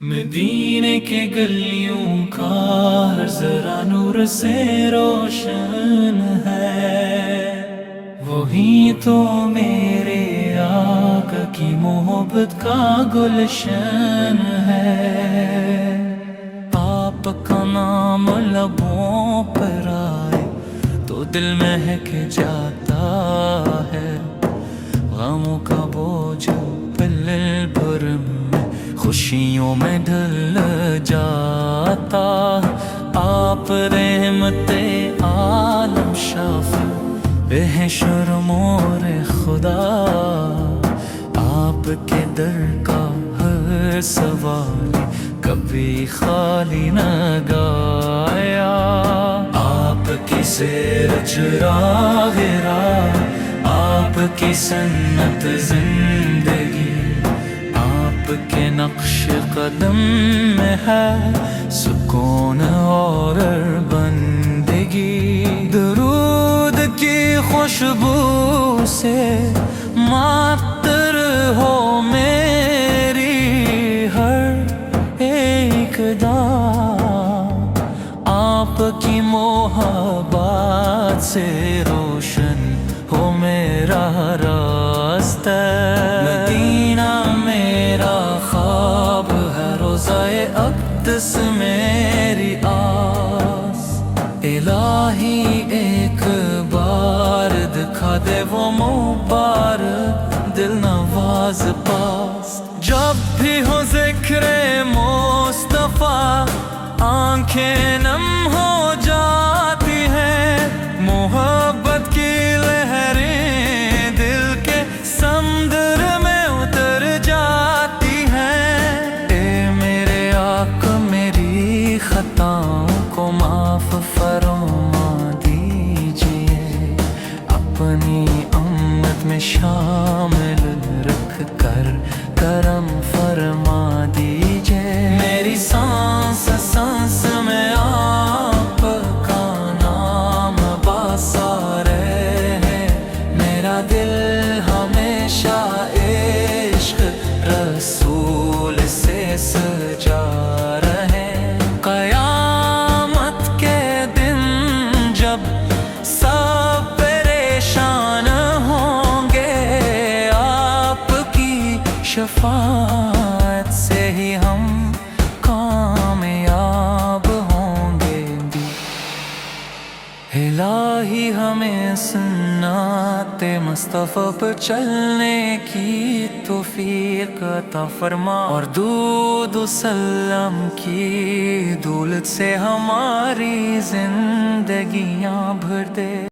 مدینے کے گلیوں کا ہر ذرا نور سے روشن ہے، وہی تو میرے آقا کی محبت کا گلشن ہے۔ آپ کا نام لبوں پر آئے تو دل مہک جاتا ہے، غموں کا بوجھ پل بھر میں خوشیوں میں ڈھل جاتا۔ آپ رحمت عالم شافی بے شرمور خدا، آپ کے در کا ہر سوال کبھی خالی نہ گایا۔ آپ کی سیر چراغ راہ، آپ کی سنت زندگی، آپ کے نقش قدم میں ہے سکون اور بندگی۔ درود کی خوشبو سے معطر ہو میری ہر ایک دام، آپ کی محبت سے روشن ہو میرا راستہ۔ مدینہ میرا خواب ہے، روضہ اقدس میری آس، الہی ایک بار دکھا دے وہ مبارک دل نواز پاس۔ جب بھی ہو ذکر مصطفیٰ آنکھیں نم ہو جاتی ہیں، محبت کی لہریں دل کے سمندر میں اتر جاتی ہیں۔ اے میرے آقا میری خطاؤں کو معاف فرما دیجئے، اپنی امت میں شامل رکھ کر کرم فرما دیجئے۔ میری سانس سانس میں آپ کا نام بسا رہے، میرا دل ہمیشہ عشق رسول سے سجا رہے۔ قیامت کے دن جب سب پریشان ہوں گے، آپ کی شفاعت سے ہی ہم کامیاب ہوں گے بھی۔ الہی ہمیں سنت مصطفیٰ پر چلنے کی توفیق عطا فرما، اور درود و سلام کی دولت سے ہماری زندگیاں بھر دے۔